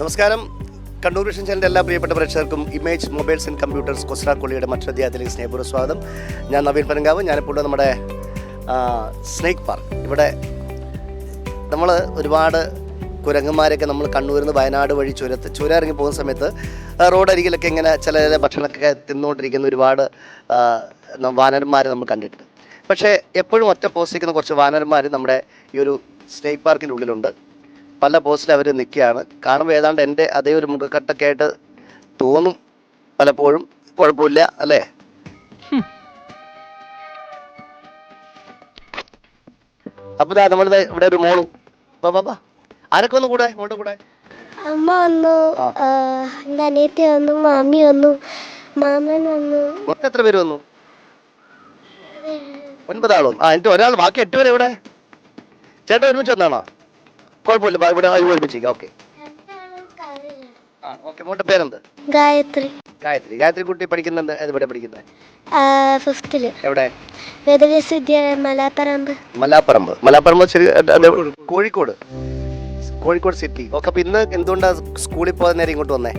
നമസ്കാരം. കണ്ണൂർ വിഷൻ ചാനലിൻ്റെ എല്ലാ പ്രിയപ്പെട്ട പ്രേക്ഷകർക്കും ഇമേജ് മൊബൈൽസ് ആൻഡ് കമ്പ്യൂട്ടേഴ്സ് കൊസ്രാക്കൊള്ളിയുടെ മറ്റൊരു അധ്യായത്തിലേക്ക് സ്നേഹപൂർവ്വ സ്വാഗതം. ഞാൻ നവീൻ പനങ്കാവ്. ഞാനിപ്പോൾ നമ്മുടെ സ്നേക്ക് പാർക്ക്. ഇവിടെ നമ്മൾ ഒരുപാട് കുരങ്ങന്മാരൊക്കെ നമ്മൾ കണ്ണൂരിൽ നിന്ന് വയനാട് വഴി ചുരം ഇറങ്ങി പോകുന്ന സമയത്ത് റോഡരികിലൊക്കെ ഇങ്ങനെ ചില ഭക്ഷണമൊക്കെ തിന്നുകൊണ്ടിരിക്കുന്ന ഒരുപാട് വാനരന്മാരെ നമ്മൾ കണ്ടിട്ടുണ്ട്. പക്ഷേ എപ്പോഴും ഒറ്റ പോസ്റ്റിരിക്കുന്ന കുറച്ച് വാനരന്മാർ നമ്മുടെ ഈ ഒരു സ്നേക്ക് പാർക്കിൻ്റെ ഉള്ളിലുണ്ട്. പല പോസ്റ്റിൽ അവർ നിൽക്കുകയാണ്. കാണുമ്പോൾ ഏതാണ്ട് എൻ്റെ അതേ ഒരു മുഖക്കെട്ടൊക്കെ ആയിട്ട് തോന്നും പലപ്പോഴും. കുഴപ്പമില്ല അല്ലേ? അപ്പോൾ നമ്മളിത് ഇവിടെ ഒരു മോളും ബാബാ ആരൊക്കെ വന്നു കൂടെ മോളുടെ കൂടെ? അമ്മ വന്നു, എൻ്റെ അനിയത്തി വന്നു, മാമി വന്നു, മാമൻ വന്നു. മൊത്തം എത്ര പേര് വന്നു? 9 ആളോ? എന്നിട്ട് ഒരാൾ, ബാക്കി 8 പേര് എവിടെ? ചേട്ടൻ ഒരുമിച്ച് വന്നാണോ? കുഴപ്പമില്ല, ഇവിടെ ഒരുമിച്ചിരിക്കാം. Okay okay. മോളുടെ പേരെന്ത്? ഗായത്രി. ഗായത്രി കുട്ടി പഠിക്കുന്നുണ്ട്. എവിടെ പഠിക്കുന്നത്? 5th എവിടെ? വേദവ്യാസ വിദ്യാലയം മലാപ്പറമ്പ് ശരി. കോഴിക്കോട് സിറ്റി. ഓക്കെ. അപ്പൊ ഇന്ന് എന്തുകൊണ്ടാണ് സ്കൂളിൽ പോകാൻ നേരം ഇങ്ങോട്ട് വന്നേ?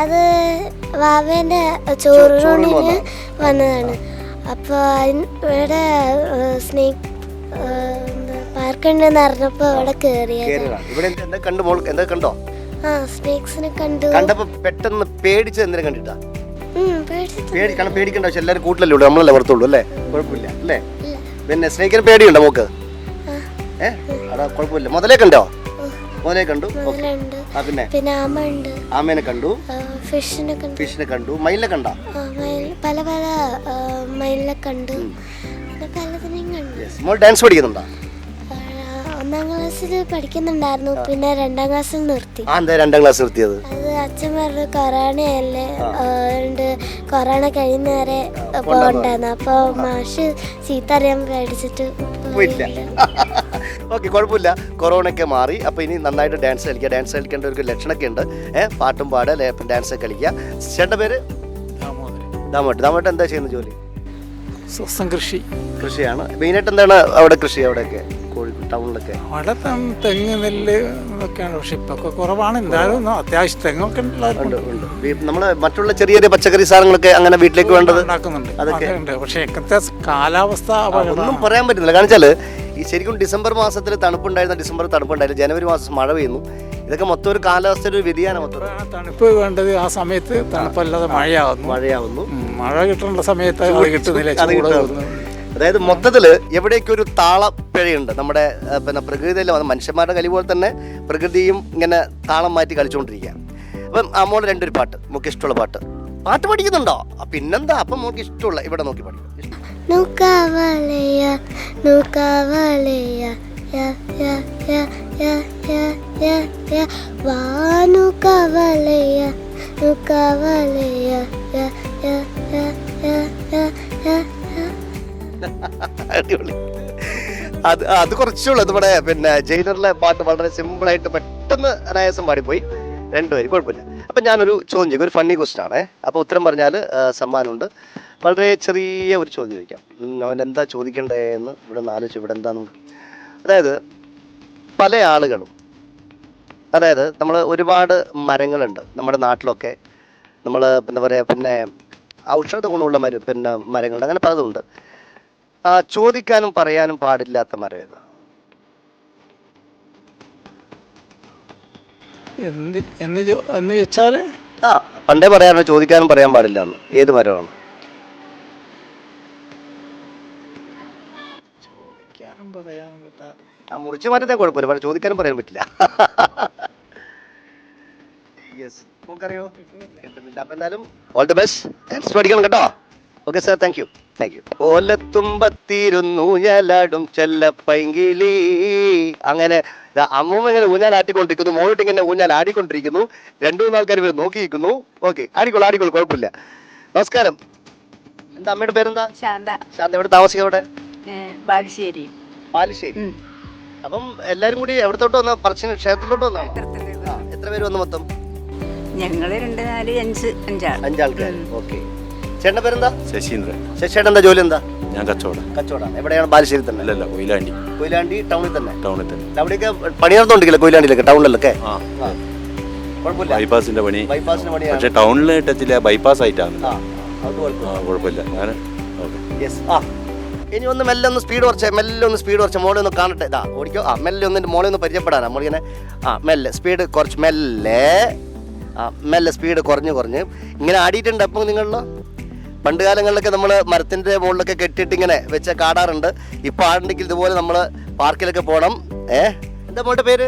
അത് വാവേന്റെ ചോറിന് വന്നതാണ്. അപ്പോൾ ഇവിടെ സ്നേക്ക് പാർക്കുണ്ടെന്ന് അറിഞ്ഞപ്പോ അവിടെ കേറിയത്. കണ്ടോ? സ്നേക്സിനെ കണ്ടു. കണ്ടപ്പോ പെട്ടെന്ന് പേടിച്ചത് എന്തിനാ കണ്ടിട്ടാ? പേടിക്കണ്ട. പക്ഷെ എല്ലാവരും കൂട്ടിലല്ലേ ഉള്ളൂ, നമ്മളല്ലേ പുറത്തുള്ളൂ അല്ലേ? കുഴപ്പമില്ല അല്ലേ? പിന്നെ സ്നേക്കിന് പേടിയുണ്ടോ മോക്ക്? അതാ കുഴപ്പമില്ല. മുതലേ കണ്ടോ? മുതലേ കണ്ടു. പിന്നെ ആമേനെ കണ്ടു, ഫിഷിനെ കണ്ടു, മയിലിനെ കണ്ടോ? പല പല മയിലിനെ കണ്ടു, പിന്നെ പലതിനെയും കണ്ടു. മോൾ ഡാൻസ് പഠിക്കുന്നുണ്ടോ? 1ാം ക്ലാസ്സിൽ പഠിക്കുന്നുണ്ടായിരുന്നു, പിന്നെ 2ാം ക്ലാസ്സിൽ നിർത്തി. 2ാം ക്ലാസ് നിർത്തിയത്? അത് അച്ഛൻ പറഞ്ഞു കൊറോണയല്ലേ, കൊറോണ കഴിയുന്നവരെ പോകണ്ടായിരുന്നു. അപ്പൊ മാഷ് ചീത്ത അറിയാൻ പേടിച്ചിട്ട് പോയില്ല. ഓക്കെ, കുഴപ്പമില്ല. കൊറോണയൊക്കെ മാറി. അപ്പൊ ഇനി നന്നായിട്ട് ഡാൻസ് കളിക്കുക. ഡാൻസ് കളിക്കേണ്ട ഒരു ലക്ഷണമൊക്കെ ഉണ്ട്. പാട്ടും പാടുക, ഡാൻസ് ഒക്കെ കളിക്കുക. ചേട്ടൻ്റെ പേര്? ദാമോട്ട്. എന്താ ചെയ്യുന്ന ജോലി? കൃഷിയാണ് മെയിനായിട്ട്. എന്താണ് അവിടെ കൃഷി? അവിടെയൊക്കെ കോഴിക്കോട് ടൗണിലൊക്കെ അവിടെ തെങ്ങ്, നെല്ല് ഇതൊക്കെയാണ്. പക്ഷെ ഇപ്പൊക്കെ കുറവാണ്. എന്തായാലും അത്യാവശ്യം തെങ്ങൊക്കെ നമ്മള് മറ്റുള്ള ചെറിയ ചെറിയ പച്ചക്കറി സാധനങ്ങളൊക്കെ അങ്ങനെ വീട്ടിലേക്ക് വേണ്ടത് ഉണ്ടാക്കുന്നുണ്ട്. അതൊക്കെ ഉണ്ട്. പക്ഷെ ഇപ്പോഴത്തെ കാലാവസ്ഥ ഒന്നും പറയാൻ പറ്റുന്നില്ല. കാരണം വെച്ചാല് ഈ ശരിക്കും ഡിസംബർ മാസത്തിൽ തണുപ്പുണ്ടായിരുന്ന തണുപ്പുണ്ടായില്ല. ജനുവരി മാസം മഴ പെയ്യുന്നു. ഇതൊക്കെ മൊത്തം ഒരു കാലാവസ്ഥയുടെ ഒരു വ്യതിയാനം. തണുപ്പ് വേണ്ടത് ആ സമയത്ത് തണുപ്പല്ലാതെ മഴയാവുന്നു. മഴ കിട്ടേണ്ട സമയത്ത് അത് കിട്ടുന്നില്ല. അതായത് മൊത്തത്തില് എവിടെയൊക്കെ ഒരു താളപ്പിഴയുണ്ട്. നമ്മുടെ പിന്നെ പ്രകൃതിയിലെ മനുഷ്യന്മാരുടെ കളി പോലെ തന്നെ പ്രകൃതിയും ഇങ്ങനെ താളം മാറ്റി കളിച്ചുകൊണ്ടിരിക്കുക. അപ്പം മോള് 2 പാട്ട്, മോൾക്ക് ഇഷ്ടമുള്ള പാട്ട് പഠിക്കുന്നുണ്ടോ? പിന്നെന്താ? അപ്പം മോൾക്ക് ഇഷ്ടമുള്ള ഇവിടെ നോക്കി പഠിക്കും. അടിപൊളി. അത് കുറച്ചുള്ളൂ. നമ്മുടെ പിന്നെ ജയിലറിലെ പാട്ട് വളരെ സിമ്പിളായിട്ട് പെട്ടെന്ന് അനായാസം പാടിപ്പോയി 2 പേര്. കുഴപ്പമില്ല. അപ്പം ഞാനൊരു ചോദ്യം ചോദിക്കും. ഒരു ഫണ്ണി ക്വസ്റ്റ്യൻ ആണേ. അപ്പോൾ ഉത്തരം പറഞ്ഞാൽ സമ്മാനമുണ്ട്. വളരെ ചെറിയ ഒരു ചോദ്യം ചോദിക്കാം. അവൻ എന്താ ചോദിക്കണ്ടേ എന്ന് ഇവിടെ ആലോചിച്ചു. ഇവിടെ എന്താന്ന്, അതായത് പല ആളുകളും, അതായത് നമ്മൾ ഒരുപാട് മരങ്ങളുണ്ട് നമ്മുടെ നാട്ടിലൊക്കെ. നമ്മൾ എന്താ പറയുക, പിന്നെ ഔഷധ ഗുണമുള്ള മരങ്ങളുണ്ട്. അങ്ങനെ പലതുണ്ട്. ചോദിക്കാനും പറയാനും പാടില്ലാത്ത മരം ഏതാ? എന്ന് വെച്ചാല് പണ്ടേ പറയാനോ ചോദിക്കാനും പറയാൻ പാടില്ല എന്ന്. ഏത് മരമാണ്? മുറിച്ച് മാറ്റത്തെ കുഴപ്പമില്ല, പക്ഷെ ചോദിക്കാനും പറയാൻ പറ്റില്ല. അറിയോ? അപ്പൊ എന്തായാലും ഓൾ ദി ബെസ്റ്റ്. പഠിക്കണം കേട്ടോ. Okay sir, thank you. ഓലത്തുമ്പത്തിരുന്നു ഊഞ്ഞാലാടും ചെല്ലപ്പൈങ്കിളി. അങ്ങനെ അമ്മൂമ്മ ഇങ്ങനെ ഊഞ്ഞാലാട്ടിക്കൊണ്ടിരിക്കുന്നു, മോളിട്ട് ഇങ്ങനെ ഊഞ്ഞാലാടിക്കൊണ്ടിരിക്കുന്നു. 2-3 ആൾക്കാർ ഇവർ നോക്കിയിരിക്കുന്നു. ഓക്കെ, ആടിക്കോളൂ, കുഴപ്പമില്ല. നമസ്കാരം. എന്താ അമ്മയുടെ പേരെന്താ? ശാന്ത. എവിടെ താമസിക്കുക? അവിടെ ബാലുശ്ശേരി. അപ്പം എല്ലാരും കൂടി എവിടത്തോട്ട് വന്ന? പറശ്ശിനി ക്ഷേത്രത്തിലോട്ട് വന്നാണോ? എത്ര പേര് വന്നു മൊത്തം? ഞങ്ങള് 2, 4, 5 ആൾക്കാർ. ഓക്കെ. ചേട്ടന്റെ പേരെന്താ? ശശീന്ദ്രൻ. ശശിയേട്ടൻ എന്താ ജോലി? എന്താ? ഞാൻ കച്ചവടം. എവിടെയാണ്? ബാലുശ്ശേരി തന്നെ? അല്ലല്ല, കൊയിലാണ്ടി ടൗണിൽ തന്നെ. ടൗണിൽ തന്നെ. അവിടെയൊക്കെ പണി നടന്നുകൊണ്ടിരിക്കില്ല? കൊയിലാണ്ടിയിലൊക്കെ, ടൗണിലൊക്കെ? കുഴപ്പമില്ല. ബൈപ്പാസിന്റെ പണി. ബൈപ്പാസിന്റെ പണിയാണ്. പക്ഷെ ടൗണിൽ ടച്ചില്ല, ബൈപ്പാസ് ആയിട്ടാണ്. ആ അത് കുഴപ്പമില്ല. കുഴപ്പമില്ല. ഞാൻ യെസ്. ആ ഇനി ഒന്ന് മെല്ലെ ഒന്ന് സ്പീഡ് കുറച്ച്, മെല്ലെ ഒന്ന് സ്പീഡ് കുറച്ച്, മോളെ ഒന്ന് കാണട്ടെ. ഇതാ ഓടിക്കോ. ആ മെല്ലെ ഒന്ന് മോളെ ഒന്ന് പരിചയപ്പെടാനാ നമ്മളിങ്ങനെ. ആ മെല്ലെ സ്പീഡ് കുറച്ച്, മെല്ലെ. ആ മെല്ലെ സ്പീഡ് കുറഞ്ഞ് ഇങ്ങനെ ആടിയിട്ടുണ്ട്. അപ്പം നിങ്ങളിലോ പണ്ട് കാലങ്ങളിലൊക്കെ നമ്മൾ മരത്തിൻ്റെ മുകളിലൊക്കെ കെട്ടിയിട്ട് ഇങ്ങനെ വെച്ച് കാടാറുണ്ട്. ഇപ്പോൾ ആടുണ്ടെങ്കിൽ ഇതുപോലെ നമ്മൾ പാർക്കിലൊക്കെ പോകണം. എന്താ മോളുടെ പേര്?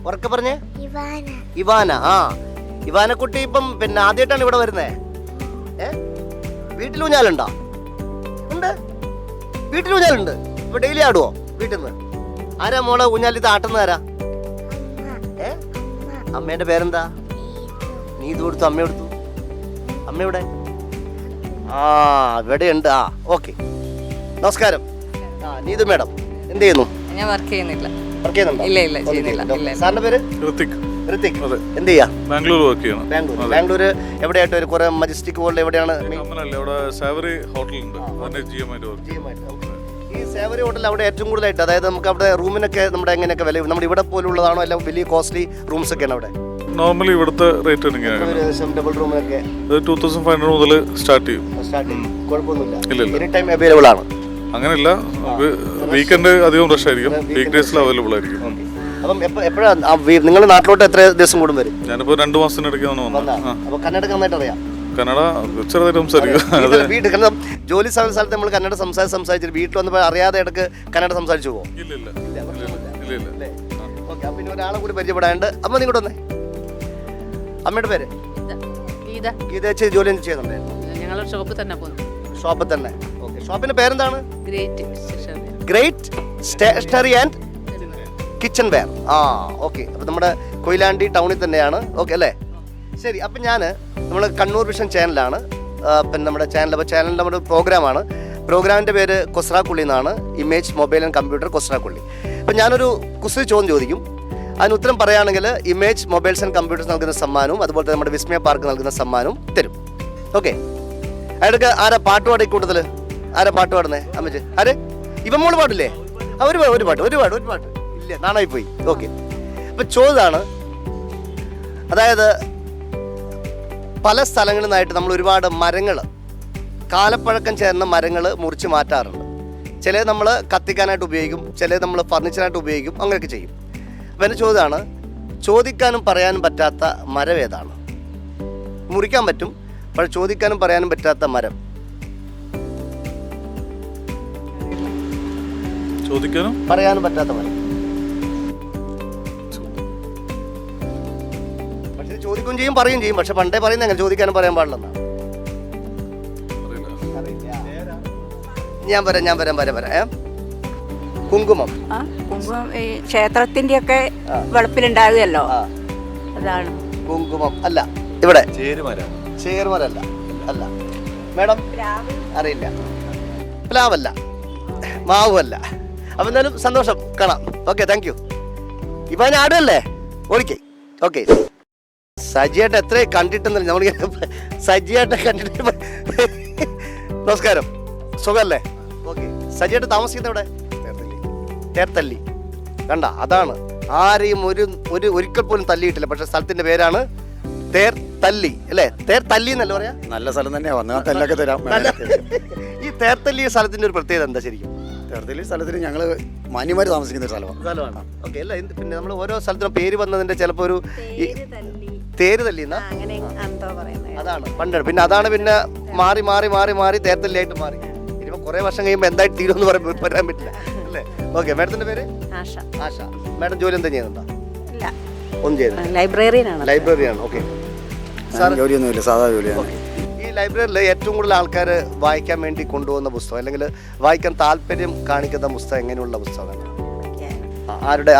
ഉറക്കെ പറഞ്ഞേ. ഇവാന. ആ ഇവാനക്കുട്ടി ഇപ്പം പിന്നെ ആദ്യമായിട്ടാണ് ഇവിടെ വരുന്നേ. വീട്ടിൽ ഊഞ്ഞാലുണ്ടോ? ഉണ്ട്, വീട്ടിൽ ഊഞ്ഞാലുണ്ട്. ഇപ്പൊ ഡെയിലി ആടുവോ വീട്ടിൽ നിന്ന്? ആരാ മോളെ ഊഞ്ഞാലിത് ആട്ടുന്ന ആരാ? അമ്മേന്റെ പേരെന്താ? നീതു കൊടുത്തു, അമ്മ കൊടുത്തു. അമ്മ ഇവിടെ? ആ ഇവിടെ ഉണ്ട്. ആ ഓക്കെ, നമസ്കാരം. ആ നീതു മേഡം എന്ത് ചെയ്യുന്നു? ഞാൻ വർക്ക് ചെയ്യുന്നില്ല. വർക്ക് ചെയ്യുന്നുണ്ടോ? ഇല്ല ചെയ്യുന്നില്ല. സാറിന്റെ പേര്? ഋത്തിക്. എന്ത് ചെയ്യാ? ബാംഗ്ലൂർ വർക്ക് ചെയ്യണം. ബാംഗ്ലൂർ എവിടെയായിട്ട് ഒരു കുറെ മജസ്റ്റിക് പോലെ എവിടെയാണ്? ഇവിടെ സാവറി ഹോട്ടലുണ്ട്. ഈ സാവറി ഹോട്ടൽ അവിടെ ഏറ്റവും കൂടുതലായിട്ട്, അതായത് നമുക്ക് അവിടെ റൂമിനൊക്കെ നമ്മുടെ എങ്ങനെയൊക്കെ വില, നമ്മുടെ ഇവിടെ പോലുള്ളതാണോ അല്ല വലിയ കോസ്റ്റ്ലി റൂംസ് ഒക്കെയാണ് അവിടെ? നോർമലി ഇവിടുത്തെ റേറ്റ് ഡബിൾ റൂമിനൊക്കെ 2500 മുതൽ സ്റ്റാർട്ട് ചെയ്യും. കുഴപ്പമൊന്നുമില്ല. എനി ടൈം അവൈലബിൾ ആണ്? അങ്ങനെയല്ല, നമുക്ക് വീക്കെൻഡ് അധികം റഷ് ആയിരിക്കും, വീക്ക് ഡേയ്സിൽ അവൈലബിൾ ആയിരിക്കും. അപ്പം എപ്പോഴാണ് നിങ്ങൾ നാട്ടിലോട്ട് എത്ര ദിവസം കൂടും വരും? ഞാനിപ്പോ 2 മാസത്തിനിടയ്ക്കാണ് വന്നത്. അപ്പൊ കന്നഡ നന്നായിട്ട് അറിയാം? കന്നഡ ചെറുതായിട്ട് സംസാരിക്കും. വീട്ടിൽ കാരണം ജോലി സ്ഥലത്ത് നമ്മൾ കന്നഡ സംസാരിച്ചിട്ട് വീട്ടിൽ വന്നപ്പോൾ അറിയാതെ ഇടക്ക് കന്നഡ സംസാരിച്ചു പോകും? ഇല്ല. ഓക്കെ, അപ്പൊ ഇനി ഒരാളെ കൂടി പരിചയപ്പെടാണ്ട്. അമ്മ നിങ്ങോട്ട് വന്നേ. അമ്മയുടെ പേര്? ഗീത. ചേച്ചി ജോലി എന്ത് ചെയ്യുന്നുണ്ടായിരുന്നു? ഞങ്ങൾ ഷോപ്പിൽ തന്നെ പോകുന്നു. ഷോപ്പിൽ തന്നെ. ഓക്കെ, ഷോപ്പിന്റെ പേരെന്താണ്? Great stationery and kitchenware. ആ ഓക്കെ, അപ്പോൾ നമ്മുടെ കൊയിലാണ്ടി ടൗണിൽ തന്നെയാണ്. ഓക്കെ അല്ലേ? ശരി. അപ്പം നമ്മൾ കണ്ണൂർ വിഷൻ ചാനലാണ്. പിന്നെ നമ്മുടെ ചാനൽ, അപ്പോൾ ചാനലിൻ്റെ നമ്മുടെ പ്രോഗ്രാമാണ്. പ്രോഗ്രാമിൻ്റെ പേര് കൊസ്രാക്കുള്ളി എന്നാണ്. Image mobile and computer Kosrakkulli. അപ്പം ഞാനൊരു കുസൃതി ചോദ്യം ചോദിക്കും. അതിന് ഉത്തരം പറയുകയാണെങ്കിൽ ഇമേജ് മൊബൈൽസ് ആൻഡ് കമ്പ്യൂട്ടേഴ്സ് നൽകുന്ന സമ്മാനവും അതുപോലെ തന്നെ നമ്മുടെ വിസ്മയ പാർക്ക് നൽകുന്ന സമ്മാനവും തരും. ഓക്കെ, അയാൾക്ക് ആരാ പാട്ട് പാടി കൂട്ടത്തിൽ? ആരാ പാട്ട് പാടുന്നേ? അമ്മച്ച് ആര്? ഇവൻ മോള് പാടില്ലേ? ഒരു പാട്ട് ഇല്ല, നാണായി പോയി. ഓക്കെ, അപ്പം ചോദ്യമാണ്, അതായത് പല സ്ഥലങ്ങളിൽ നിന്നായിട്ട് നമ്മൾ ഒരുപാട് മരങ്ങൾ, കാലപ്പഴക്കം ചേർന്ന മരങ്ങൾ മുറിച്ച് മാറ്റാറുണ്ട്. ചിലത് നമ്മൾ കത്തിക്കാനായിട്ട് ഉപയോഗിക്കും, ചിലത് നമ്മൾ ഫർണിച്ചറായിട്ട് ഉപയോഗിക്കും, അങ്ങനെയൊക്കെ ചെയ്യും. അപ്പം എൻ്റെ ചോദ്യമാണ്, ചോദിക്കാനും പറയാനും പറ്റാത്ത മരം ഏതാണ്? മുറിക്കാൻ പറ്റും, പക്ഷെ ചോദിക്കാനും പറയാനും പറ്റാത്ത മരം. ചോദിക്കാനും പറയാനും പറ്റാത്ത മരം. പക്ഷെ ചോദിക്കുകയും ചെയ്യും, പറയുകയും ചെയ്യും. പക്ഷെ പണ്ടേ പറയുന്നത് അങ്ങനെ, ചോദിക്കാനും പറയാൻ പാടില്ലെന്നാണ്. ഞാൻ വരാം. കുങ്കുമം. കുങ്കുമം ഈ ക്ഷേത്രത്തിന്റെ ഒക്കെ വെളുപ്പിലുണ്ടാകുമല്ലോ, അതാണ് കുങ്കുമം. അല്ല, ഇവിടെ ചേരുമരം. ചേർമരല്ല. അല്ല മേഡം, അറിയില്ല. പ്ലാവല്ല, മാവുമല്ല. അപ്പം എന്തായാലും സന്തോഷം, കാണാം. Okay, thank you. ഇപ്പം ഞാൻ ആടുമല്ലേ? ഓക്കെ. സജിയായിട്ട് എത്രയും കണ്ടിട്ടെന്നില്ല നമ്മളിങ്ങനെ സജിയായിട്ട് കണ്ടിട്ട്. നമസ്കാരം, സുഖമല്ലേ? ഓക്കെ, സജിയായിട്ട് താമസിക്കുന്നത് എവിടെ? തേർത്തല്ലി. കണ്ട, അതാണ് ആരെയും ഒരിക്കൽ പോലും തല്ലിയിട്ടില്ല. പക്ഷെ സ്ഥലത്തിന്റെ പേരാണ് തേർത്തല്ലി അല്ലേ? തേർത്തല്ലി എന്നല്ല പറയാ? നല്ല സ്ഥലം തന്നെയാ, വന്നാൽ തല്ലൊക്കെ തരാം. ഈ തേർത്തല്ലി സ്ഥലത്തിന്റെ ഒരു പ്രത്യേകത എന്താ ശരിക്കും? തേർത്തല്ലി സ്ഥലത്തിന് ഞങ്ങൾ മാന്യമാര് താമസിക്കുന്ന ഒരു സ്ഥലമാണ്. ഓക്കെ, അല്ല പിന്നെ നമ്മൾ ഓരോ സ്ഥലത്തിനും പേര് വന്നതിന്റെ ചിലപ്പോൾ ഒരു തേര് തല്ലി എന്നാ അതാണ് പണ്ട്. പിന്നെ അതാണ് പിന്നെ മാറി തേർത്തല്ലിയായിട്ട് മാറി. ഇനിയിപ്പോൾ കുറേ വർഷം കഴിയുമ്പോൾ എന്തായിട്ട് തീരുമെന്ന് പറയാൻ പറ്റില്ല അല്ലേ? ഓക്കെ, മാഡത്തിന്റെ പേര്? ആശ. മാഡം ജോലി എന്താ ചെയ്യുന്നുണ്ടോ? ഒന്നും ചെയ്യുന്നില്ല. ലൈബ്രറിയാണ്. ഓക്കെ, ജോലിയൊന്നുമില്ല, സാധാ ജോലിയാണ്. ഈ ലൈബ്രറിയിൽ ഏറ്റവും കൂടുതൽ ആൾക്കാർ വായിക്കാൻ വേണ്ടി കൊണ്ടുപോകുന്ന പുസ്തകം അല്ലെങ്കിൽ വായിക്കാൻ താല്പര്യം കാണിക്കുന്ന പുസ്തകം എങ്ങനെയുള്ള പുസ്തകമാണ്?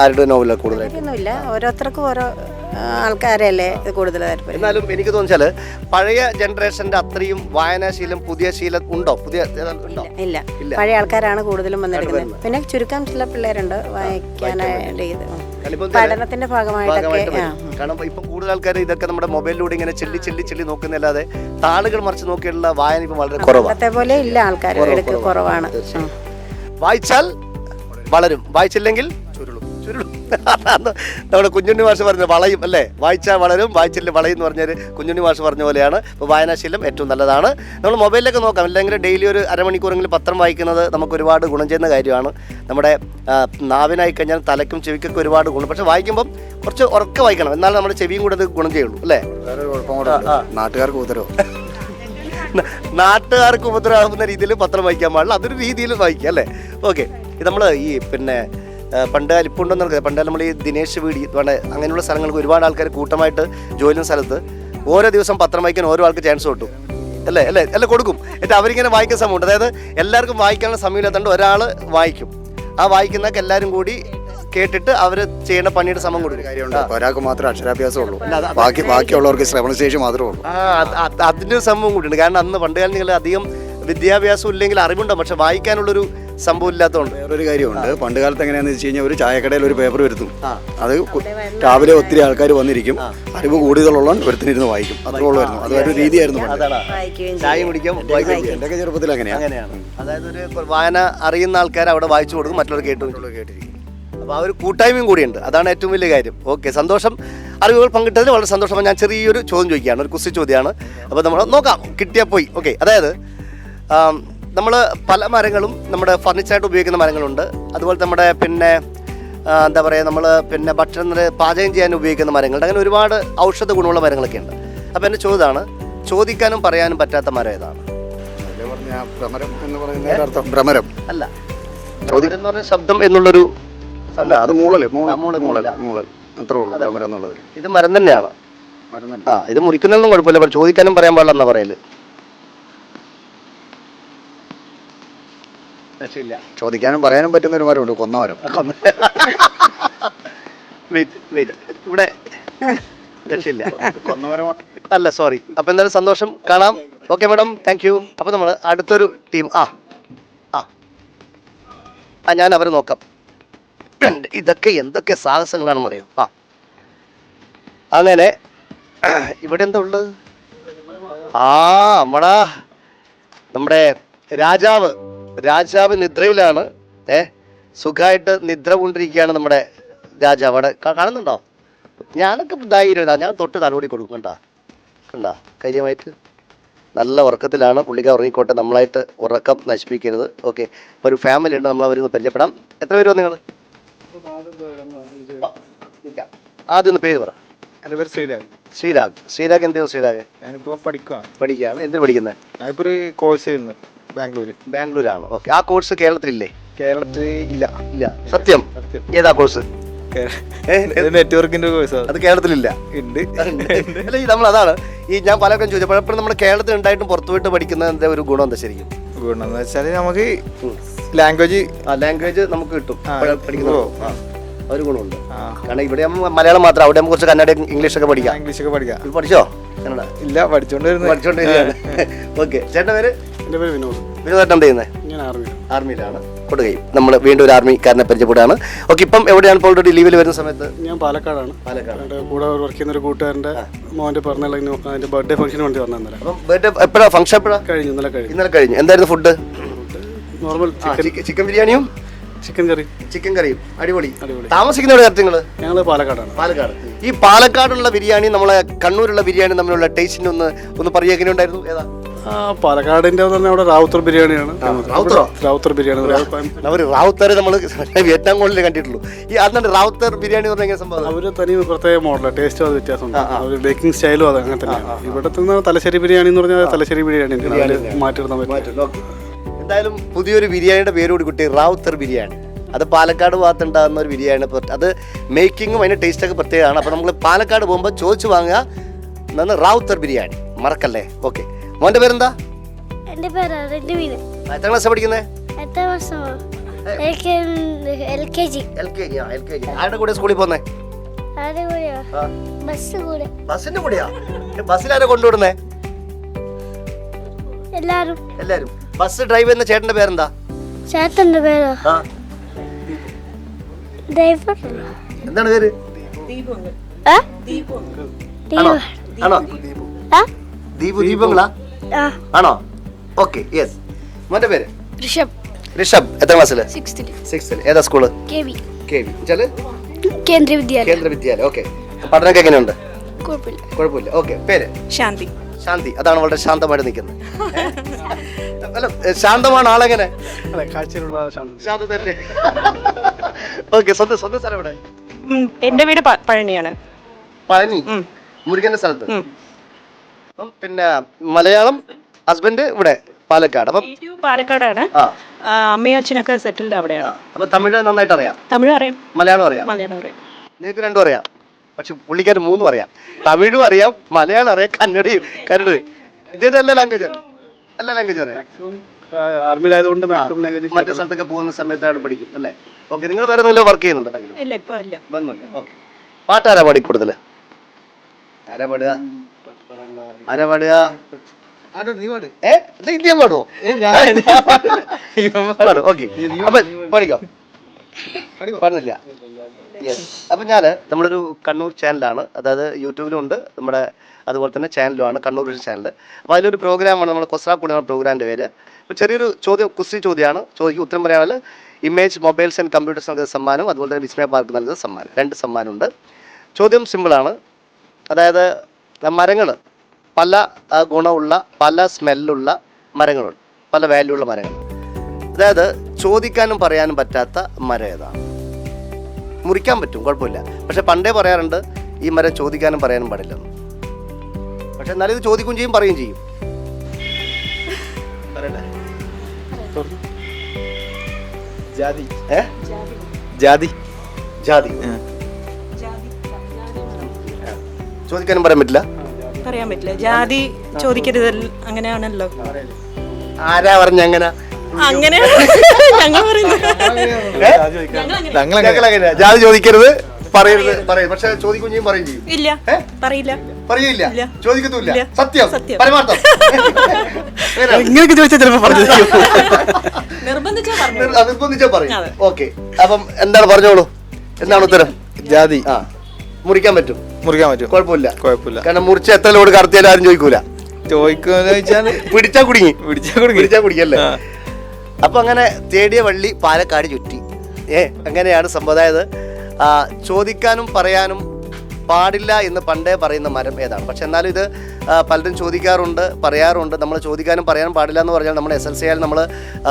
ആരുടെ നോവലാണ് കൂടുതലായിട്ട്? ഓരോരുത്തർക്കും ഓരോ ആൾക്കാരല്ലേ കൂടുതൽ താല്പര്യം. എന്നാലും എനിക്ക് തോന്നിച്ചാൽ പഴയ ജനറേഷന്റെ അത്രയും വായനാശീലം പുതിയ ശീലം ഉണ്ടോ? ഇല്ല, പഴയ ആൾക്കാരാണ് കൂടുതലും വന്നിരിക്കുന്നത്. പിന്നെ ചുരുക്കം ചില പിള്ളേരുണ്ട് വായിക്കാനായിട്ട്, പഠനത്തിന്റെ ഭാഗമായിട്ടൊക്കെ. കാരണം ഇപ്പൊ കൂടുതൽ ആൾക്കാർ ഇതൊക്കെ നമ്മുടെ മൊബൈലിലൂടെ ഇങ്ങനെ ചെല്ലി നോക്കുന്നല്ലാതെ താളുകൾ മറിച്ച് നോക്കിയുള്ള വായന ഇപ്പൊ വളരെ കുറവാണ്. പോലെ ഇല്ല, ആൾക്കാർ കുറവാണ്. വായിച്ചാൽ വളരും, വായിച്ചില്ലെങ്കിൽ ചുരുളും. നമ്മുടെ കുഞ്ഞുണ്ണി മാഷ് പറഞ്ഞ വളയും അല്ലേ, വായിച്ചാൽ വളരും വായിച്ചില്ല വളയും എന്ന് പറഞ്ഞൊരു കുഞ്ഞുണ്ണി മാഷ് പറഞ്ഞ പോലെയാണ്. ഇപ്പോൾ വായനാശീലം ഏറ്റവും നല്ലതാണ്. നമ്മൾ മൊബൈലിലൊക്കെ നോക്കാം, അല്ലെങ്കിൽ ഡെയിലി ഒരു അരമണിക്കൂറെങ്കിലും പത്രം വായിക്കുന്നത് നമുക്ക് ഒരുപാട് ഗുണം ചെയ്യുന്ന കാര്യമാണ്. നമ്മുടെ നാവിനായി കഴിഞ്ഞാൽ തലയ്ക്കും ചെവിക്കൊക്കെ ഒരുപാട് ഗുണം. പക്ഷെ വായിക്കുമ്പം കുറച്ച് ഉറക്കെ വായിക്കണം, എന്നാലും നമ്മുടെ ചെവിയും കൂടെ അത് ഗുണം ചെയ്യുള്ളൂ അല്ലേ. വേറെ കുഴപ്പം കൂടെ നാട്ടുകാർക്ക് ഉത്തരവ്. നാട്ടുകാർക്ക് ഉപദ്രവമാകുന്ന രീതിയിൽ പത്രം വായിക്കാൻ പാടില്ല, അതൊരു രീതിയിൽ വായിക്കുക അല്ലേ. ഓക്കെ, ഇത് നമ്മൾ ഈ പിന്നെ പണ്ട് അലിപ്പുണ്ടെന്ന് പറയുന്നത്, പണ്ട് നമ്മൾ ഈ ദിനേശ് വീടി അങ്ങനെയുള്ള സ്ഥലങ്ങൾക്ക് ഒരുപാട് ആൾക്കാർ കൂട്ടമായിട്ട് ജോലി ചെയ്യുന്ന സ്ഥലത്ത് ഓരോ ദിവസം പത്രം വായിക്കാൻ ഓരോ ആൾക്ക് ചാൻസ് കിട്ടും അല്ലേ അല്ലേ അല്ല കൊടുക്കും. എന്നിട്ട് അവരിങ്ങനെ വായിക്കാൻ സമയമുണ്ട്. അതായത് എല്ലാവർക്കും വായിക്കാനുള്ള സമയമില്ലാത്തതുകൊണ്ട് ഒരാൾ വായിക്കും, ആ വായിക്കുന്നതൊക്കെ എല്ലാവരും കൂടി കേട്ടിട്ട് അവർ ചെയ്യുന്ന പണിയുടെ സമയം കൊടുക്കും. കാര്യമുണ്ട്, ഒരാൾക്ക് മാത്രമേ അക്ഷരാഭ്യാസം ഉള്ളൂ, ബാക്കിയുള്ളവർക്ക് ശ്രവണശേഷി മാത്രമേ ഉള്ളൂ. അതിൻ്റെ ഒരു സംഭവം കൂടിയുണ്ട്. കാരണം അന്ന് പണ്ട് കാലം നിങ്ങൾ അധികം വിദ്യാഭ്യാസം ഇല്ലെങ്കിൽ അറിവുണ്ടാവും, പക്ഷെ വായിക്കാനുള്ളൊരു സംഭവം ഇല്ലാത്തതുകൊണ്ട്. വേറൊരു കാര്യമുണ്ട്, പണ്ട് കാലത്ത് എങ്ങനെയാണെന്ന് വെച്ച് കഴിഞ്ഞാൽ ഒരു ചായക്കടയിൽ ഒരു പേപ്പർ വരുത്തും, അത് രാവിലെ ഒത്തിരി ആൾക്കാർ വന്നിരിക്കും, അറിവ് കൂടുതലുള്ള ഒരുത്തിനിരുന്ന് വായിക്കും, അത്രേ ഉള്ളായിരുന്നു. അതൊരു രീതിയായിരുന്നു. ചായ കുടിക്കാം, എൻ്റെ ചെറുപ്പത്തിൽ അങ്ങനെയാണ്. അതായത് ഒരു വായന അറിയുന്ന ആൾക്കാർ അവിടെ വായിച്ചു കൊടുക്കും, മറ്റുള്ളവർ കേട്ടിരിക്കും. അപ്പോൾ ആ ഒരു കൂട്ടായ്മയും കൂടിയുണ്ട്, അതാണ് ഏറ്റവും വലിയ കാര്യം. ഓക്കെ, സന്തോഷം. അറിവുകൾ പങ്കിട്ടതിൽ വളരെ സന്തോഷം. ഞാൻ ചെറിയൊരു ചോദ്യം ചോദിക്കുകയാണ്, ഒരു കുസി ചോദ്യമാണ്. അപ്പോൾ നമ്മൾ നോക്കാം, കിട്ടിയാൽ പോയി. ഓക്കെ, അതായത് നമ്മൾ പല മരങ്ങളും നമ്മുടെ ഫർണിച്ചറായിട്ട് ഉപയോഗിക്കുന്ന മരങ്ങളുണ്ട്, അതുപോലെ നമ്മുടെ പിന്നെ എന്താ പറയുക, നമ്മൾ പിന്നെ ഭക്ഷണം പാചകം ചെയ്യാൻ ഉപയോഗിക്കുന്ന മരങ്ങളുണ്ട്, അങ്ങനെ ഒരുപാട് ഔഷധ ഗുണമുള്ള മരങ്ങളൊക്കെ ഉണ്ട്. അപ്പോൾ എൻ്റെ ചോദ്യമാണ്, ചോദിക്കാനും പറയാനും പറ്റാത്ത മരം ഏതാണ്? ഭ്രമരം എന്ന് പറയുന്നതിന്റെ അർത്ഥം ഭ്രമരം അല്ല, ചോദ്യം എന്ന് പറഞ്ഞ ശബ്ദം എന്നുള്ളൊരു അല്ല, അത് മൂളൽ അത്രേ ഉള്ളൂ ഭ്രമരം എന്നുള്ളത്. ഇത് മരം തന്നെയാണ്. മരം തന്നെ. ഇത് മുറിക്കുന്നതൊന്നും കുഴപ്പമില്ല, പക്ഷെ ചോദിക്കാനും പറയാൻ പാടില്ല എന്നാ പറയല്. ചോദിക്കാനും പറയാനും പറ്റുന്ന ഒരു മരമുണ്ട്, കൊന്നമരം. ഇവിടെ രക്ഷയില്ല, കൊന്നമരം അല്ല, സോറി. അപ്പൊ എന്തായാലും സന്തോഷം, കാണാം. Okay madam, thank you. അപ്പൊ നമ്മൾ അടുത്തൊരു ടീം ഞാൻ അവരെ നോക്കാം. ഇതൊക്കെ എന്തൊക്കെ സാഹസങ്ങളാണെന്ന് പറയും. അങ്ങനെ ഇവിടെ എന്താ ഉള്ളത്? നമ്മുടെ രാജാവ് നിദ്രയിലാണ്. സുഖമായിട്ട് നിദ്ര കൊണ്ടിരിക്കുകയാണ് നമ്മുടെ രാജാവ്. അവിടെ കാണുന്നുണ്ടോ? ഞാനൊക്കെ ധൈര്യം, ഞാൻ തൊട്ട് തലോടി കൊടുക്കും. കണ്ടാ കാര്യമായിട്ട് നല്ല ഉറക്കത്തിലാണ്. പുള്ളിക്ക ഉറങ്ങിക്കോട്ടെ, നമ്മളായിട്ട് ഉറക്കം നശിപ്പിക്കരുത്. ഓക്കെ, അപ്പോൾ ഒരു ഫാമിലി ഉണ്ട്, നമ്മൾ അവരൊന്ന് പരിചയപ്പെടാം. എത്ര പേര് നിങ്ങൾ? ആദ്യം ഒന്ന് പേര് പറ. എൻ്റെ പേര് ശ്രീരാഗ്. ശ്രീരാഗ് എന്ത് ചെയ്യുന്നു? ശ്രീരാഗ് ഞാനിപ്പോൾ പഠിക്കുകയാണ്. എന്തിനു പഠിക്കുന്നത്? ഞാനിപ്പോൾ ഒരു കോഴ്സ് ചെയ്യുന്നു ബാംഗ്ലൂരാണ്. ഓക്കെ, ആ കോഴ്സ് കേരളത്തിലില്ലേ? കേരളത്തിൽ ഇല്ല. സത്യം? ഏതാ കോഴ്സ്? നെറ്റ്വർക്കിന്റെ കോഴ്സ്. അത് കേരളത്തിലില്ല. ഉണ്ട്. അല്ല, നമ്മൾ അതാണ് ഞാൻ പലർക്കും ചോദിച്ചത്, പലപ്പോഴും നമ്മുടെ കേരളത്തിൽ ഉണ്ടായിട്ടും പുറത്തു പോയിട്ട് പഠിക്കുന്നതിന്റെ ഒരു ഗുണം എന്താ ശരിക്കും? ഗുണം എന്ന് വെച്ചാൽ നമുക്ക് ലാംഗ്വേജ് നമുക്ക് കിട്ടും പഠിക്കുന്നത്. ഒരു ഗുണമുണ്ട്. കാരണം ഇവിടെ മലയാളം മാത്രം, അവിടെ കുറച്ച് കന്നഡ ഇംഗ്ലീഷൊക്കെ പഠിക്കാം. പഠിച്ചോ? കന്നഡ ഇല്ല, പഠിച്ചോണ്ടിരുന്നു. ഓക്കെ, ചേട്ടൻ്റെ പേര്? എൻ്റെ പേര് വിനോദ്. വിനോദേട്ടൻ എന്ത് ചെയ്യുന്നത്? ഞാൻ ആർമിയിലാണ്. കൊടുകയും നമ്മൾ വീണ്ടും ഒരു ആർമിക്കാരനെ പരിചയപ്പെടുകയാണ്. ഓക്കെ, ഇപ്പം എവിടെയാണ് ഇപ്പോൾ ഓൾറെഡി ലീവിൽ വരുന്ന സമയത്ത്? ഞാൻ പാലക്കാടാണ്. എൻ്റെ കൂടെ വർക്ക് ചെയ്യുന്ന ഒരു കൂട്ടുകാരൻ്റെ മോൻ്റെ പറഞ്ഞില്ലെങ്കിൽ അതിൻ്റെ ബർത്ത്ഡേ ഫംഗ്ഷന് വേണ്ടി വന്നേരം. അപ്പം ബർത്ത്ഡേ എപ്പോഴാണ് ഫംഗ്ഷൻ? എപ്പോഴാണ് കഴിഞ്ഞു? ഇന്നലെ കഴിഞ്ഞു. എന്തായിരുന്നു ഫുഡ്? നോർമൽ ചിക്കൻ ബിരിയാണിയും ചിക്കൻ കറിയും. അടിപൊളി. താമസിക്കുന്നവിടെ നിങ്ങൾ? ഞങ്ങൾ പാലക്കാടാണ്. ഈ പാലക്കാടുള്ള ബിരിയാണി നമ്മളെ കണ്ണൂരുള്ള ബിരിയാണി തമ്മിലുള്ള ടേസ്റ്റിന് ഒന്ന് പറയുക, എങ്ങനെ ഉണ്ടായിരുന്നു? ഏതാ? പാലക്കാടിൻ്റെ അവിടെ റാവുത്തർ ബിരിയാണിയാണ്. റാവുത്തർ ബിരിയാണി റാവുത്തർ നമ്മൾ വിയറ്റ്നാം കോളിൽ കണ്ടിട്ടുള്ളൂ. ഈ അതാണ് റാവുത്തർ ബിരിയാണി എന്ന് പറഞ്ഞ സംഭവം. അവർ തനി പ്രത്യേക മോഡലാണ്, ടേസ്റ്റും അത് വ്യത്യാസമുണ്ട്. അവർ ബേക്കിംഗ് സ്റ്റൈലും അത് അങ്ങനെ തന്നെയാണ്. ഇവിടുത്തെ തലശ്ശേരി ബിരിയാണി എന്ന് പറഞ്ഞാൽ തലശ്ശേരി ബിരിയാണി മാറ്റിയെടുക്കാൻ പറ്റും. എന്തായാലും പുതിയൊരു ബിരിയാണിയുടെ പേരോട് കിട്ടി, റാവുത്തർ ബിരിയാണി. അത് പാലക്കാട് ഭാഗത്തുണ്ടാകുന്ന ഒരു ബിരിയാണി. അത് മേക്കിങ്ങും അതിൻ്റെ ടേസ്റ്റൊക്കെ പ്രത്യേകമാണ്. അപ്പോൾ നമ്മൾ പാലക്കാട് പോകുമ്പോൾ ചോദിച്ചു വാങ്ങുക എന്നാണ് റാവുത്തർ ബിരിയാണി, മറക്കല്ലേ. ഓക്കെ, മോൻ്റെ പേരെന്താ? എൻ്റെ പേര് റെഡ്മീൻ. എത്ര ക്ലാസ് പഠിക്കുന്നത്? എത്ര വർഷം? LKG. ആരുടെ കൂടെ സ്കൂളിൽ പോന്നേ? ബസ്സിന്റെ കൂടെയാ? ബസ്സിലാരെ കൊണ്ടുവിടുന്നേ? എല്ലാരും. ബസ് ഡ്രൈവ് ചെയ്യുന്ന ചേട്ടന്റെ പേരെന്താ? ചേട്ടന്റെ പേരോ? എന്താണ് പേര്? ആണോ? ദീപങ്ങളാ ആണോ? Okay, yes. മോന്റെ പേര്? ഋഷഭ്. എത്ര ക്ലാസ്സില്? 6th. ഏതാ സ്കൂള്? KV. കേന്ദ്ര വിദ്യാലയം. കേന്ദ്ര വിദ്യാലയം. ഓക്കെ, പഠനമൊക്കെ എങ്ങനെയുണ്ട്? കുഴപ്പമില്ല. കുഴപ്പമില്ല. ഓക്കെ, പേര്? ശാന്തി. ശാന്തി. അതാണ് വളരെ ശാന്തമായിട്ട് നിൽക്കുന്നത്. അല്ല, ശാന്തമാണ് ആളെങ്ങനെ? ശാന്ത തന്നെ. ഓക്കെ, സ്വന്തം സ്ഥലം എവിടെ? എന്റെ വീട് പഴനിയാണ്. പഴനി മുരുകന്റെ സ്ഥലത്ത്. പിന്നെ മലയാളം, ഹസ്ബൻഡ് ഇവിടെ പാലക്കാട്. അപ്പം പാലക്കാടാണ്. ആ, അമ്മയും അച്ഛനൊക്കെ സെറ്റിൽഡ് അവിടെയാണ്. അപ്പൊ തമിഴ് നന്നായിട്ട് അറിയാം? തമിഴ് അറിയാം, മലയാളം അറിയാം? മലയാളം അറിയാം. നിങ്ങൾക്ക് രണ്ടും അറിയാം. പക്ഷെ പുള്ളിക്കാരൻ മൂന്നും അറിയാം. തമിഴും അറിയാം, മലയാളം അറിയാം, കന്നഡയും കന്നഡയും. ഇതേതല്ല ലാംഗ്വേജ്? എല്ലാ ലാംഗ്വേജ് അറിയാം. ആർമിയിലായതുകൊണ്ട് മറ്റു സ്ഥലത്തൊക്കെ പോകുന്ന സമയത്താണ് പഠിക്കും അല്ലേ? ഓക്കെ, നിങ്ങൾ വേറെ എന്തെങ്കിലും വർക്ക് ചെയ്യുന്നുണ്ടോ? ഇല്ല, ഇപ്പൊ ഇല്ല. ഓക്കെ, പാട്ടാരാ പാടി കൂടുതൽ? ആരാ പാടുക? ആരാ പാടുക? ഇന്ത്യ പാടുവോ? ഓക്കെ, അപ്പൊ പാടിക്കോ. പാടുന്നില്ല. അപ്പൊ നമ്മളൊരു കണ്ണൂർ ചാനലാണ്, അതായത് യൂട്യൂബിലും ഉണ്ട് നമ്മുടെ, അതുപോലെ തന്നെ ചാനലുമാണ് കണ്ണൂർ ചാനൽ. അപ്പോൾ അതിലൊരു പ്രോഗ്രാമാണ് നമ്മൾ കൊസ്രാക്കുടിയാണ് പ്രോഗ്രാമിൻ്റെ പേര്. അപ്പോൾ ചെറിയൊരു കുസൃതി ചോദ്യമാണ്. ചോദിക്കും, ഉത്തരം പറയാനുള്ള ഇമേജ് മൊബൈൽസ് ആൻഡ് കമ്പ്യൂട്ടേഴ്സ് നൽകുന്ന സമ്മാനം, അതുപോലെ തന്നെ വിസ്മയ പാർക്ക് നൽകുന്ന സമ്മാനം, 2 സമ്മാനമുണ്ട്. ചോദ്യം സിമ്പിളാണ്. അതായത് മരങ്ങൾ പല ഗുണമുള്ള, പല സ്മെല്ലുള്ള മരങ്ങളുണ്ട്, പല വാല്യൂ ഉള്ള മരങ്ങൾ. അതായത് ചോദിക്കാനും പറയാനും പറ്റാത്ത മരം ഏതാണ്? മുറിക്കാൻ പറ്റും, കുഴപ്പമില്ല. പക്ഷെ പണ്ടേ പറയാറുണ്ട് ഈ മരം ചോദിക്കാനും പറയാനും പാടില്ലെന്ന്. പക്ഷെ എന്നാലും ഇത് ചോദിക്കുകയും ചെയ്യും, പറയുകയും ചെയ്യും. ജാതി. ഏ? ജാതി. ജാതി. ചോദിക്കാനും പറയാൻ പറ്റില്ല. പറയാൻ പറ്റില്ല. ജാതി ചോദിക്കരുത്, അങ്ങനെയാണല്ലോ. ആരാ പറഞ്ഞ അങ്ങനെ? അങ്ങനെ ഞങ്ങൾ പറയുന്നത്. ഞങ്ങളെങ്ങനെയാ? ജാതി ചോദിക്കരുത്, പറയരുത്, പറയും. പക്ഷെ ചോദിക്കുകയും ചെയ്യും, പറയും ചെയ്യും. ഇല്ല, പറയില്ല. പറയില്ല, ഇല്ല. ചോദിക്കത്തുമില്ല. ഇല്ല. സത്യം, സത്യം. പരമാർത്ഥം. ഇങ്ങനെയൊക്കെ ചോദിച്ചാൽ ചിലപ്പോൾ പറഞ്ഞു. നിർബന്ധിച്ചാ പറയും. ഓക്കെ, അപ്പം എന്താണ് പറഞ്ഞോളൂ, എന്താണ് ഉത്തരം? ജാതി. ആ, മുറിക്കാൻ പറ്റും, മുറിക്കാൻ പറ്റും. കുഴപ്പമില്ല. കുഴപ്പമില്ല. കാരണം മുറിച്ച എത്ര ലോഡ് കടത്തിയാലും ആരും ചോദിക്കൂല. ചോദിക്കുമെന്ന് വെച്ചാല് പിടിച്ചാ കുടുങ്ങി, പിടിച്ചാ കുടിക്കല്ലേ. അപ്പൊ അങ്ങനെ തേടിയ വള്ളി പാലക്കാട് ചുറ്റി. അങ്ങനെയാണ് സമ്പ്രദായത്. ചോദിക്കാനും പറയാനും പാടില്ല എന്ന് പണ്ടേ പറയുന്ന മരം ഏതാണ്? പക്ഷെ എന്നാലും ഇത് പലരും ചോദിക്കാറുണ്ട്, പറയാറുണ്ട്. നമ്മൾ ചോദിക്കാനും പറയാനും പാടില്ല എന്ന് പറഞ്ഞാൽ നമ്മൾ SLC ആയാലും നമ്മൾ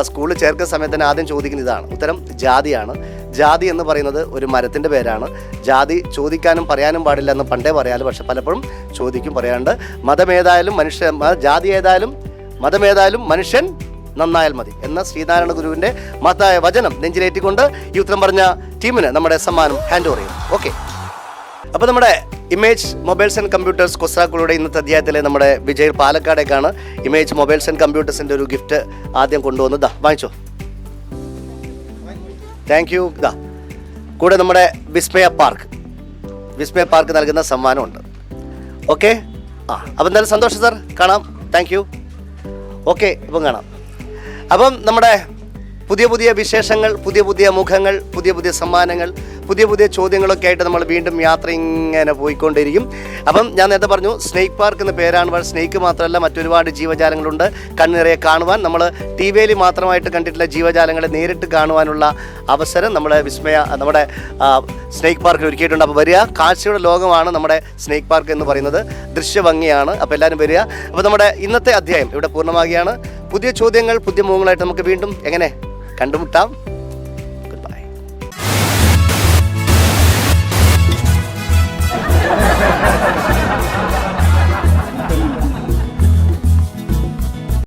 സ്കൂളിൽ ചേർക്കുന്ന സമയത്ത് തന്നെ ആദ്യം ചോദിക്കുന്ന ഇതാണ്. ഉത്തരം ജാതിയാണ്. ജാതി എന്ന് പറയുന്നത് ഒരു മരത്തിൻ്റെ പേരാണ്. ജാതി ചോദിക്കാനും പറയാനും പാടില്ല എന്ന് പണ്ടേ പറയാറ്, പക്ഷെ പലപ്പോഴും ചോദിക്കും, പറയാറുണ്ട്. മതമേതായാലും ജാതി ഏതായാലും മതമേതായാലും മനുഷ്യൻ നന്നായാൽ മതി എന്ന ശ്രീനാരായണ ഗുരുവിൻ്റെ മഹത്തായ വചനം നെഞ്ചിലേറ്റിക്കൊണ്ട് ഈ ഉത്തരം പറഞ്ഞ ടീമിന് നമ്മുടെ സമ്മാനം ഹാൻഡ് ഓവർ ചെയ്യും. ഓക്കെ, അപ്പോൾ നമ്മുടെ ഇമേജ് മൊബൈൽസ് ആൻഡ് കമ്പ്യൂട്ടേഴ്സ് കൊസ്രാക്കുളിയുടെ ഇന്നത്തെ അധ്യായത്തിലെ നമ്മുടെ വിജയ് പാലക്കാടേക്കാണ് ഇമേജ് മൊബൈൽസ് ആൻഡ് കമ്പ്യൂട്ടേഴ്സിൻ്റെ ഒരു ഗിഫ്റ്റ് ആദ്യം കൊണ്ടുവന്നത്. വാങ്ങിച്ചോ. Thank you. കൂടെ നമ്മുടെ വിസ്മയ പാർക്ക് നൽകുന്ന സമ്മാനമുണ്ട്. ഓക്കെ, അപ്പം എന്തായാലും സന്തോഷം സാർ, കാണാം. Thank you. ഓക്കെ, ഇപ്പം കാണാം. അപ്പം നമ്മുടെ പുതിയ പുതിയ വിശേഷങ്ങൾ, പുതിയ പുതിയ മുഖങ്ങൾ, പുതിയ പുതിയ സമ്മാനങ്ങൾ, പുതിയ പുതിയ ചോദ്യങ്ങളൊക്കെ ആയിട്ട് നമ്മൾ വീണ്ടും യാത്ര ഇങ്ങനെ പോയിക്കൊണ്ടിരിക്കും. അപ്പം ഞാൻ നേരത്തെ പറഞ്ഞു, സ്നേക്ക് പാർക്ക് എന്ന പേരാണ്. സ്നേക്ക് മാത്രമല്ല, മറ്റൊരുപാട് ജീവജാലങ്ങളുണ്ട്. കണ്ണിറയെ കാണുവാൻ, നമ്മൾ TV-യിൽ മാത്രമായിട്ട് കണ്ടിട്ടുള്ള ജീവജാലങ്ങളെ നേരിട്ട് കാണുവാനുള്ള അവസരം നമ്മുടെ സ്നേക്ക് പാർക്കിൽ ഒരുക്കിയിട്ടുണ്ട്. അപ്പോൾ വരിക, കാഴ്ചയുടെ ലോകമാണ് നമ്മുടെ സ്നേക്ക് പാർക്ക് എന്ന് പറയുന്നത്. ദൃശ്യഭംഗിയാണ്. അപ്പോൾ എല്ലാവരും വരിക. അപ്പോൾ നമ്മുടെ ഇന്നത്തെ അധ്യായം ഇവിടെ പൂർണ്ണമാകുകയാണ്. പുതിയ ചോദ്യങ്ങൾ, പുതിയ മുഖങ്ങളായിട്ട് നമുക്ക് വീണ്ടും എങ്ങനെ കണ്ടുമുട്ടാം.